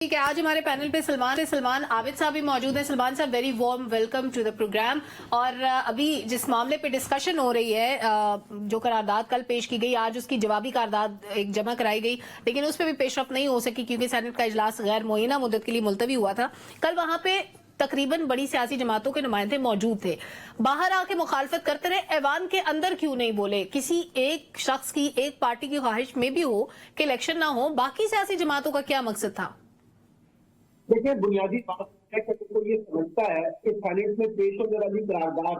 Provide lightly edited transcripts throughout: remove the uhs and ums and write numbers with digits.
ठीक है, आज हमारे पैनल पे सलमान आबिद साहब भी मौजूद हैं। सलमान साहब, very warm welcome to the program. और अभी जिस मामले पे डिस्कशन हो रही है, जो करारदाद कल पेश की गई, आज उसकी जवाबी करारदाद एक जमा कराई गई, लेकिन उस पर भी पेशरफ नहीं हो सकी क्योंकि सेनेट का इजलास गैर मुअय्यना मुद्दत के लिए मुलतवी हुआ था। कल वहां पे तकरीबन बड़ी सियासी जमातों के नुमाइंदे मौजूद थे, बाहर आके मुखालफत करते रहे, ऐवान के अंदर क्यों नहीं बोले? किसी एक शख्स की, एक पार्टी की ख्वाहिश में भी हो कि इलेक्शन ना हो, बाकी सियासी जमातों का क्या मकसद था? देखिए, बुनियादी बात है कि तो ये समझता है कि सेनेट में पेश होने वाली करारदाद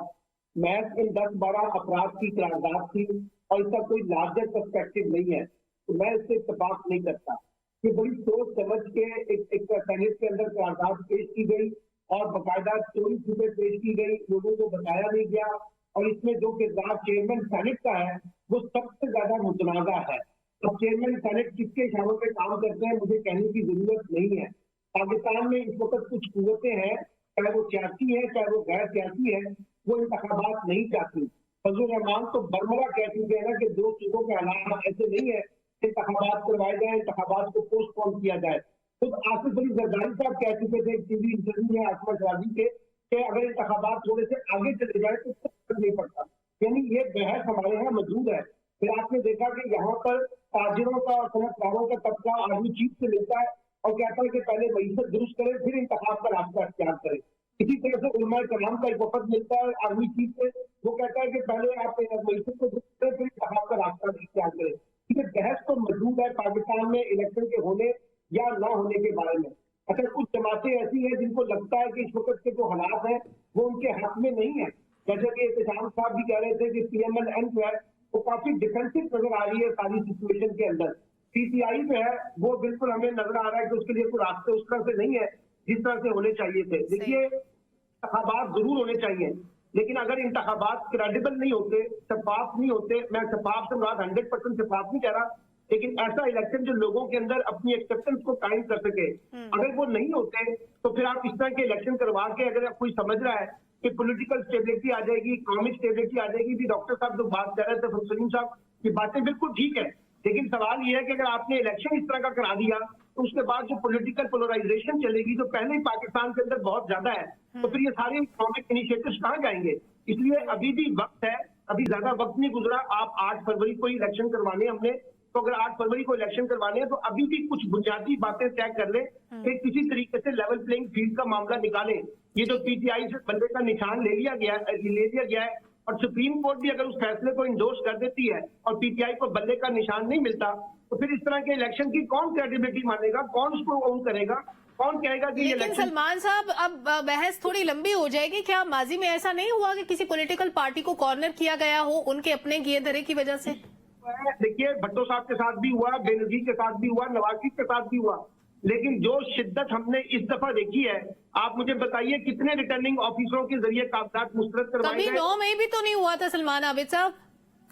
महज इन 10-12 अपराध की करारदाद थी और इसका कोई लार्जर पर्सपेक्टिव नहीं है, तो मैं इससे इत्तेफाक नहीं करता। ये बड़ी सोच समझ के एक सेनेट के अंदर करारदाद पेश की गई और बाकायदा चोरी छुपे पेश की गई, लोगों को बताया नहीं गया। और इसमें जो किरदार चेयरमैन सेनेट का है वो सबसे ज्यादा मुतनाज़ा है। तो चेयरमैन सेनेट किसके इशारों पे काम करते हैं मुझे कहने की जरूरत नहीं है। पाकिस्तान में इस वक्त कुछ कुव्वतें हैं, चाहे वो सियासी है चाहे वो गैर सियासी है, वो इंतखाबात नहीं चाहती। फजलुर रहमान तो बरमला कह चुके हैं ना कि 2 चीजों के हालात ऐसे नहीं है कि इंतखाबात करवाए जाए, इंतखाबात को पोस्टपोन किया जाए। खुद आसिफ अली जरदारी साहब कह चुके थे टीवी इंटरव्यू में आसमा शराजी के कि अगर इंतखाबात थोड़े से आगे चले जाए तो फर्क नहीं पड़ता। यानी ये बहस हमारे यहाँ मौजूद है। फिर आपने देखा कि यहाँ पर ताजिरों का और सनतकारों का तबका आर्मी चीफ से मिलता है और कहता है कि पहले मईशत दुरुस्त करें फिर इंतखाब का रास्ता इख्तियार करें। इसी तरह से उलमा कलाम का एक वफद मिलता है आर्मी चीफ से, वो कहता है कि पहले आप मईशत को दुरुस्त करें फिर इंतखाब का रास्ता इख्तियार करें। ये बहस तो मौजूद है पाकिस्तान में इलेक्शन के होने या ना होने के बारे में। अच्छा, कुछ जमातें ऐसी हैं जिनको लगता है कि इस वक्त के जो हालात हैं वो उनके हाथ में नहीं है। जैसे कि एहतशाम साहब भी कह रहे थे कि PMLN जो है वो काफी डिफेंसिव नजर आ रही है सारी सिचुएशन के अंदर। PTI जो है वो बिल्कुल हमें नजर आ रहा है कि उसके लिए कोई रास्ते उस तरह से नहीं है जिस तरह से होने चाहिए थे। देखिए, इंतखाबात जरूर होने चाहिए, लेकिन अगर इंतखाबात क्रेडिबल नहीं होते, शफाफ नहीं होते, मैं शफाफ से मुराद 100% शफाफ नहीं कह रहा, लेकिन ऐसा इलेक्शन जो लोगों के अंदर अपनी एक्सेप्टेंस को कायम कर सके, अगर वो नहीं होते तो फिर आप इस तरह के इलेक्शन करवा के अगर कोई समझ रहा है कि पॉलिटिकल स्टेबिलिटी आ जाएगी, इकोनॉमिक स्टेबिलिटी आ जाएगी, भी डॉक्टर साहब जो बात कर रहे थे फखरुद्दीन साहब, ये बातें बिल्कुल ठीक है, लेकिन सवाल ये है कि अगर आपने इलेक्शन इस तरह का करा दिया तो उसके बाद जो पॉलिटिकल पोलराइजेशन चलेगी जो पहले ही पाकिस्तान के अंदर बहुत ज्यादा है, तो फिर ये सारे इकोनॉमिक इनिशिएटिव्स कहाँ जाएंगे? इसलिए अभी भी वक्त है, अभी ज्यादा वक्त नहीं गुजरा। आप 8 फरवरी को इलेक्शन करवाने हमने, तो अगर 8 फरवरी को इलेक्शन करवाने हैं तो अभी भी कुछ बुनियादी बातें तय कर लें कि किसी तरीके से लेवल प्लेइंग फील्ड का मामला निकालें। ये जो PTI से बंदे का निशान ले लिया गया है और सुप्रीम कोर्ट भी अगर उस फैसले को इंडोर्स कर देती है और PTI को बल्ले का निशान नहीं मिलता, तो फिर इस तरह के इलेक्शन की कौन क्रेडिबिलिटी मानेगा, कौन उसको ओन करेगा, कौन कहेगा कि लेकिन सलमान साहब, अब बहस थोड़ी लंबी हो जाएगी। क्या माजी में ऐसा नहीं हुआ कि किसी पॉलिटिकल पार्टी को कॉर्नर किया गया हो उनके अपने किए धरे की वजह से? देखिए, भट्टो साहब के साथ भी हुआ, बेनजीर के साथ भी हुआ, नवाज शरीफ के साथ भी हुआ, लेकिन जो शिद्दत हमने इस दफा देखी है, आप मुझे बताइए कितने रिटर्निंग ऑफिसरों के जरिए कागजात मुस्तरद करवाए गए? कभी 9 मई भी तो नहीं हुआ था सलमान आबिद साहब।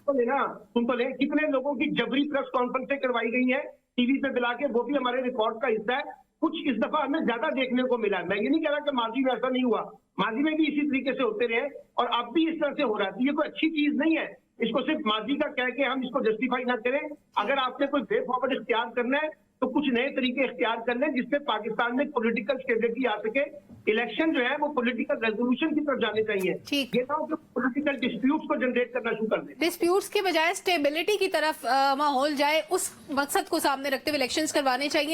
तो लेना सुन तो ले, कितने लोगों की जबरी प्रेस कॉन्फ्रेंसें करवाई गई हैं टीवी पे बुला के, वो भी हमारे रिकॉर्ड का हिस्सा है। कुछ इस दफा हमें ज्यादा देखने को मिला है। मैं ये नहीं कह रहा कि माजी में ऐसा नहीं हुआ, माजी में भी इसी तरीके से होते रहे और अब भी इस तरह से हो रहा है। ये कोई अच्छी चीज नहीं है, इसको सिर्फ माजी का कह के हम इसको जस्टिफाई ना करें। अगर आपने कोई वे फॉरवर्ड इख्तियार करना है तो कुछ नए तरीके इख्तियार कर लें जिससे पाकिस्तान में पॉलिटिकल स्टेबिलिटी आ सके। इलेक्शन जो है वो पॉलिटिकल रेजोल्यूशन की तरफ जाने चाहिए, ये ना हो कि पॉलिटिकल डिस्प्यूट्स को जनरेट करना शुरू कर दें। डिस्प्यूट्स के बजाय स्टेबिलिटी की तरफ माहौल जाए, उस मकसद को सामने रखते हुए इलेक्शंस करवाने चाहिए।